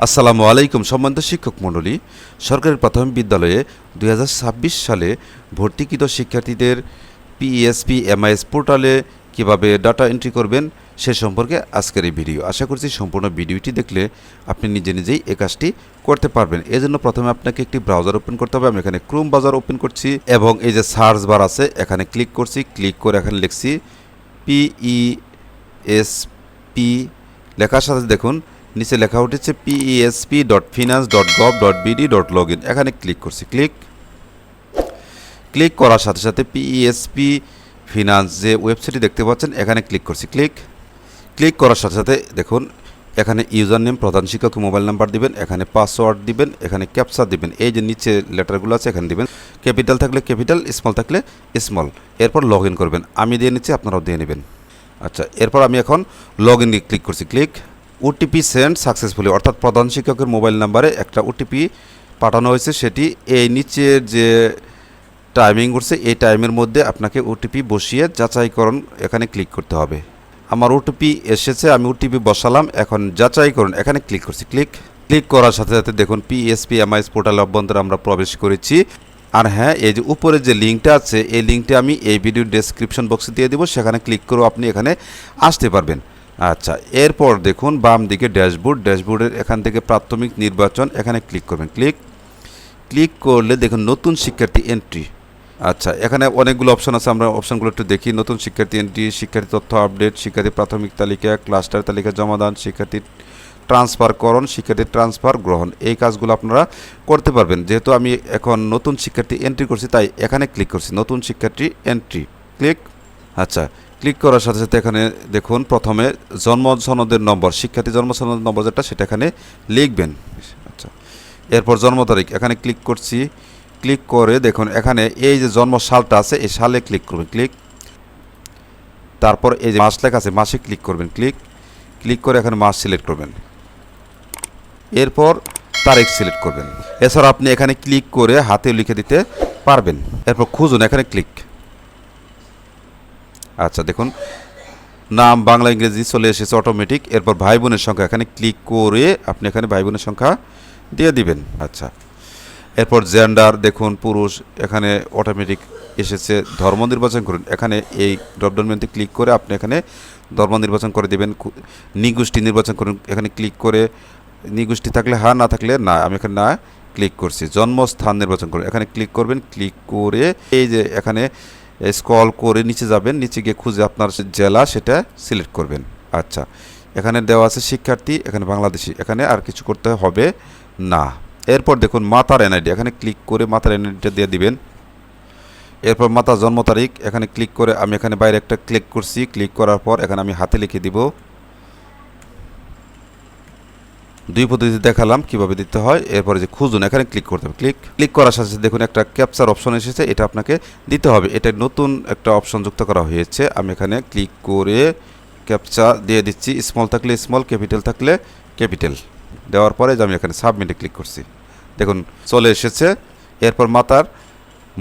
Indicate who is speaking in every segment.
Speaker 1: আসসালামু আলাইকুম সম্মানিত শিক্ষক মণ্ডলী। সরকারি প্রাথমিক বিদ্যালয়ে 2026 সালে ভর্তিকৃত শিক্ষার্থীদের পিএসপি এমআইএস পোর্টালে কিভাবে ডাটা এন্ট্রি করবেন সে সম্পর্কে আজকের এই ভিডিও। আশা করছি সম্পূর্ণ ভিডিওটি দেখলে আপনি নিজে নিজেই এই কাজটি করতে পারবেন। এজন্য প্রথমে আপনাকে একটি ব্রাউজার ওপেন করতে হবে। আমি এখানে ক্রোম ব্রাউজার ওপেন করছি এবং এই যে সার্চ বার আছে এখানে ক্লিক করছি। ক্লিক করে এখানে লিখছি PESP, লেখার সাথে দেখুন নিচে লেখা উঠেছে pesp.finance.gov.bd.login। এখানে ক্লিক করছি। ক্লিক করার সাথে সাথে পিএসপি ফিনান্স যে ওয়েবসাইটটি দেখতে পাচ্ছেন এখানে ক্লিক করছি। ক্লিক করার সাথে সাথে দেখুন এখানে ইউজার নেম প্রধান শিক্ষকের মোবাইল নাম্বার দিবেন, এখানে পাসওয়ার্ড দিবেন, এখানে ক্যাপচা দিবেন। এই যে নিচে লেটারগুলো আছে এখানে দিবেন, ক্যাপিটাল থাকলে ক্যাপিটাল, স্মল থাকলে স্মল। এরপর লগ ইন করবেন। আমি দিয়ে নিচ্ছি, আপনারাও দিয়ে নেবেন। আচ্ছা, এরপর আমি এখন লগ ইন ক্লিক করছি। ওটিপি সেন্ড সাকসেসফুলি, অর্থাৎ প্রধান শিক্ষকের মোবাইল নাম্বারে একটা ওটিপি পাঠানো হয়েছে। সেটি এই নিচের যে টাইমিং করছে এই টাইমের মধ্যে আপনাকে ওটিপি বসিয়ে যাচাইকরণ এখানে ক্লিক করতে হবে। আমার ওটিপি এসেছে, আমি ওটিপি বসালাম। এখন যাচাই করুন এখানে ক্লিক করছি। ক্লিক করার সাথে সাথে দেখুন পিএসপি এমআইএস পোর্টাল অভ্যন্তরে আমরা প্রবেশ করেছি। আর হ্যাঁ, এই যে উপরে যে লিঙ্কটা আছে এই লিঙ্কটা আমি এই ভিডিওর ডেসক্রিপশন বক্সে দিয়ে দেবো, সেখানে ক্লিক করেও আপনি এখানে আসতে পারবেন। আচ্ছা, এরপর দেখুন বাম দিকে ড্যাশবোর্ডের এখান থেকে প্রাথমিক নির্বাচন এখানে ক্লিক করবেন। ক্লিক করলে দেখুন নতুন শিক্ষার্থী এন্ট্রি। আচ্ছা, এখানে অনেকগুলো অপশন আছে, আমরা অপশনগুলো একটু দেখি। নতুন শিক্ষার্থী এন্ট্রি, শিক্ষার্থী তথ্য আপডেট, শিক্ষার্থী প্রাথমিক তালিকা, ক্লাস্টার তালিকা জমাদান, শিক্ষার্থী ট্রান্সফারকরণ, শিক্ষার্থী ট্রান্সফার গ্রহণ। এই কাজগুলো আপনারা করতে পারবেন। যেহেতু আমি এখন নতুন শিক্ষার্থী এন্ট্রি করছি তাই এখানে ক্লিক করছি, নতুন শিক্ষার্থী এন্ট্রি। আচ্ছা, ক্লিক করার সাথে সাথে এখানে দেখুন প্রথমে জন্ম সনদের নম্বর, শিক্ষার্থী জন্ম সনদের নম্বর যেটা সেটা এখানে লিখবেন। আচ্ছা, এরপর জন্ম তারিখ এখানে ক্লিক করছি। ক্লিক করে দেখুন এখানে এই যে জন্ম সালটা আছে এই সালে ক্লিক করবেন। তারপর এই যে মাস লেখা আছে মাসে ক্লিক করবেন। ক্লিক করে এখানে মাস সিলেক্ট করবেন। এরপর তারিখ সিলেক্ট করবেন। এছাড়া আপনি এখানে ক্লিক করে হাতে লিখে দিতে পারবেন। এরপর খুঁজুন এখানে ক্লিক। আচ্ছা, দেখুন নাম বাংলা ইংরেজি চলে এসেছে অটোমেটিক। এরপর ভাই বোনের সংখ্যা এখানে ক্লিক করে আপনি এখানে ভাই বোনের সংখ্যা দিয়ে দিবেন। আচ্ছা, এরপর জেন্ডার দেখুন পুরুষ, এখানে অটোমেটিক এসেছে। ধর্ম নির্বাচন করুন, এখানে এই ড্রপডাউন মেনুতে ক্লিক করে আপনি এখানে ধর্ম নির্বাচন করে দেবেন। নিগোষ্ঠী নির্বাচন করুন, এখানে ক্লিক করে নিগোষ্ঠী থাকলে হ্যাঁ, না থাকলে না। আমি এখানে না ক্লিক করছি। জন্মস্থান নির্বাচন করুন, এখানে ক্লিক করবেন। ক্লিক করে এই যে এখানে স্ক্রল করে নিচে যাবেন, নিচে গিয়ে খুঁজে আপনার জেলা সেটা সিলেক্ট করবেন। আচ্ছা, এখানে দেওয়া আছে শিক্ষার্থী, এখানে বাংলাদেশি, এখানে আর কিছু করতে হবে না। এরপর দেখুন মাতার এনআইডি, এখানে ক্লিক করে মাতার এনআইডিটা দিয়ে দিবেন। এরপর মাতার জন্ম তারিখ এখানে ক্লিক করে আমি এখানে বাইরে একটা ক্লিক করছি। ক্লিক করার পর এখানে আমি হাতে লিখে দিব। দুই পদ্ধতি দেখালাম কিভাবে দিতে হয়। এরপরে যে খুঁজুন এখানে ক্লিক করতে হবে। ক্লিক করার সাথে সাথে দেখুন একটা ক্যাপচার অপশন এসেছে, এটা আপনাকে দিতে হবে। এটা নতুন একটা অপশন যুক্ত করা হয়েছে। আমি এখানে ক্লিক করে ক্যাপচা দিয়ে দিচ্ছি। স্মল থাকলে স্মল, ক্যাপিটাল থাকলে ক্যাপিটাল দেওয়ার পরে যে আমি এখানে সাবমিটে ক্লিক করছি, দেখুন চলে এসেছে। এরপর মাতার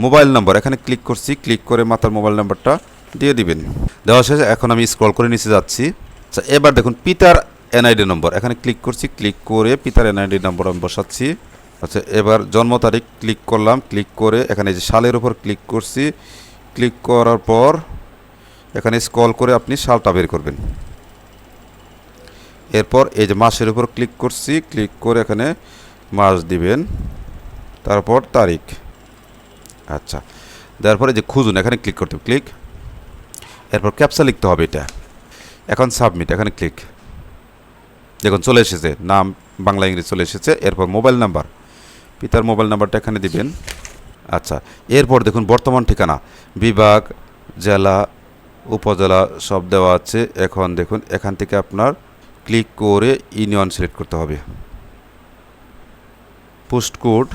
Speaker 1: মোবাইল নম্বর এখানে ক্লিক করছি। ক্লিক করে মাতার মোবাইল নাম্বারটা দিয়ে দিবেন। দেওয়া শেষে এখন আমি স্ক্রল করে নিচে যাচ্ছি। আচ্ছা, এবার দেখুন পিতার এনআইডি নম্বর এখানে ক্লিক করছি। ক্লিক করে পিতার এনআইডি নম্বর আমি বসাচ্ছি। আচ্ছা, এবার জন্ম তারিখ ক্লিক করলাম। ক্লিক করে এখানে যে সালের উপর ক্লিক করছি। ক্লিক করার পর এখানে স্ক্রল করে আপনি সালটা বের করবেন। এরপর এই যে মাসের উপর ক্লিক করছি। ক্লিক করে এখানে মাস দিবেন, তারপর তারিখ। আচ্ছা, দেওয়ার পরে যে খুঁজুন এখানে ক্লিক করতে হবে। এরপর ক্যাপচা লিখতে হবে এটা। এখন সাবমিট এখানে ক্লিক। দেখুন চলে এসেছে, নাম বাংলা ইংরেজি চলে এসেছে। এরপর মোবাইল নাম্বার, পিতার মোবাইল নাম্বারটা এখানে দিবেন। আচ্ছা, এরপর দেখুন বর্তমান ঠিকানা, বিভাগ, জেলা, উপজেলা সব দেওয়া আছে। এখন দেখুন এখান থেকে আপনার ক্লিক করে ইউনিয়ন সিলেক্ট করতে হবে। পোস্ট কোড,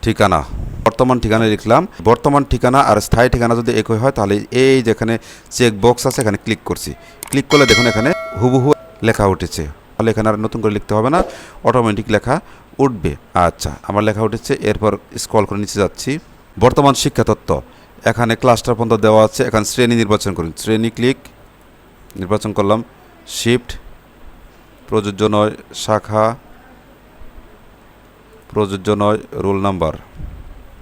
Speaker 1: ঠিকানা, বর্তমান ঠিকানা লিখলাম। বর্তমান ঠিকানা আর স্থায়ী ঠিকানা যদি একই হয় তাহলে এই যেখানে চেক বক্স আছে এখানে ক্লিক করছি। ক্লিক করলে দেখুন এখানে হুবহু লেখা উঠেছে। তাহলে এখানে আর নতুন করে লিখতে হবে না, অটোমেটিক লেখা উঠবে। আচ্ছা, আমার লেখা উঠেছে। এরপর স্ক্রল করে নিচে যাচ্ছি। বর্তমান শিক্ষা তত্ত্ব এখানে ক্লাস্টার পর্যন্ত দেওয়া আছে। এখানে শ্রেণী নির্বাচন করুন। শ্রেণী নির্বাচন করলাম। শিফট, প্রযোজ্য নয়, শাখা, প্রযোজ্য নয় রোল নাম্বার।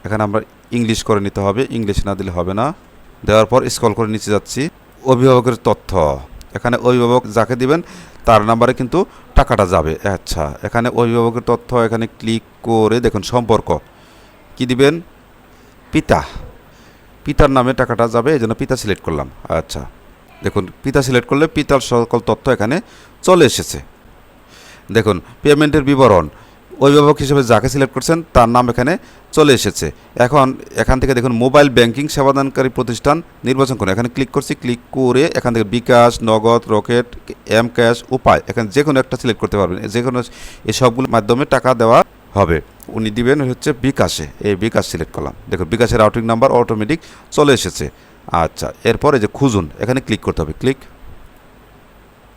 Speaker 1: এখানে আমরা ইংলিশ করে নিতে হবে, ইংলিশ না দিলে হবে না। দেওয়ার পর স্ক্রল করে নিচে যাচ্ছি, অভিভাবকের তথ্য। এখানে অভিভাবক যাকে দিবেন তার নাম্বারে কিন্তু টাকাটা যাবে। আচ্ছা, এখানে অভিভাবকের তথ্য এখানে ক্লিক করে দেখুন সম্পর্ক কি দিবেন, পিতা, পিতার নামে টাকাটা যাবে, এই জন্য পিতা সিলেক্ট করলাম। আচ্ছা, দেখুন পিতা সিলেক্ট করলে পিতার সকল তথ্য এখানে চলে এসেছে। দেখুন পেমেন্টের বিবরণ, অভিভাবক হিসেবে যাকে সিলেক্ট করছেন তার নাম এখানে চলে এসেছে। এখন এখান থেকে দেখুন মোবাইল ব্যাংকিং সেবাদানকারী প্রতিষ্ঠান নির্বাচন করুন। এখানে ক্লিক করছি, ক্লিক করে এখান থেকে বিকাশ, নগদ, রকেট, এম ক্যাশ, উপায়, এখানে যে কোনো একটা সিলেক্ট করতে পারবেন। যে কোনো এই সবগুলোর মাধ্যমে টাকা দেওয়া হবে। উনি দিবেন হচ্ছে বিকাশে, এই বিকাশ সিলেক্ট করলাম। দেখুন বিকাশের রাউটিং নাম্বার অটোমেটিক চলে এসেছে। আচ্ছা, এরপরে যে খুঁজুন এখানে ক্লিক করতে হবে, ক্লিক।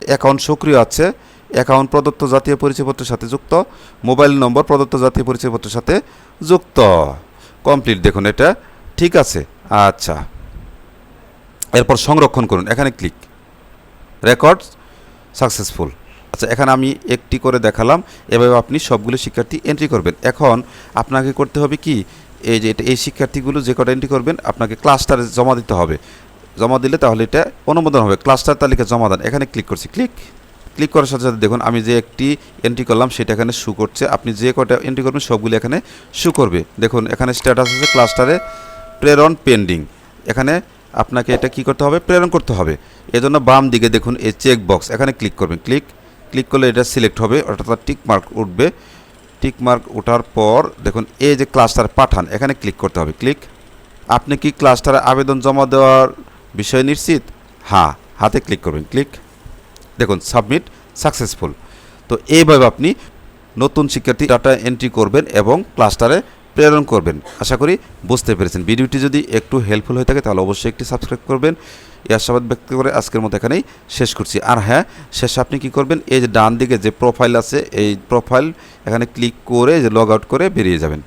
Speaker 1: অ্যাকাউন্ট সক্রিয় আছে, অ্যাকাউন্ট প্রদত্ত জাতীয় পরিচয়পত্রের সাথে যুক্ত, মোবাইল নম্বর প্রদত্ত জাতীয় পরিচয়পত্রের সাথে যুক্ত, কমপ্লিট। দেখুন এটা ঠিক আছে। আচ্ছা, এরপর সংরক্ষণ করুন, এখানে ক্লিক, রেকর্ড সাকসেসফুল। আচ্ছা, এখানে আমি একটি করে দেখালাম, এভাবে আপনি সবগুলো শিক্ষার্থী এন্ট্রি করবেন। এখন আপনাকে করতে হবে কি, এই যে এই শিক্ষার্থীগুলো যে কটা এন্ট্রি করবেন আপনাকে ক্লাস্টারে জমা দিতে হবে। জমা দিলে তাহলে এটা অনুমোদন হবে। ক্লাস্টার তালিকা জমা দেন, এখানে ক্লিক করছি, ক্লিক। ক্লিক করার সাথে সাথে দেখুন আমি যে একটি এন্ট্রি করলাম সেটা এখানে শু করছে। আপনি যে কটা এন্ট্রি করবেন সবগুলো এখানে শু করবে। দেখুন এখানে স্ট্যাটাস আছে ক্লাস্টারে প্রেরণ পেন্ডিং। এখানে আপনাকে এটা কি করতে হবে, প্রেরণ করতে হবে। এজন্য বাম দিকে দেখুন এই চেক বক্স, এখানে ক্লিক করবেন, ক্লিক। ক্লিক করলে এটা সিলেক্ট হবে, অর্থাৎ টিক মার্ক উঠবে। টিক মার্ক ওঠার পর দেখুন এই যে ক্লাস্টার পাঠান, এখানে ক্লিক করতে হবে, ক্লিক। আপনি কি ক্লাস্টারে আবেদন জমা দেওয়ার বিষয়ে নিশ্চিত? হ্যাঁ, হাতে ক্লিক করবেন, ক্লিক। দেখুন সাবমিট সাকসেসফুল। তো এইভাবে আপনি নতুন শিক্ষার্থী ডাটা এন্ট্রি করবেন এবং ক্লাস্টারে প্রেরণ করবেন। আশা করি বুঝতে পেরেছেন। ভিডিওটি যদি একটু হেল্পফুল হয়ে থাকে তাহলে অবশ্যই একটি সাবস্ক্রাইব করবেন। এই আশাবাদ ব্যক্ত করে আজকের মতো এখানেই শেষ করছি। আর হ্যাঁ, শেষে আপনি কি করবেন, এই যে ডান দিকে যে প্রোফাইল আছে এই প্রোফাইল এখানে ক্লিক করে যে লগ আউট করে বেরিয়ে যাবেন।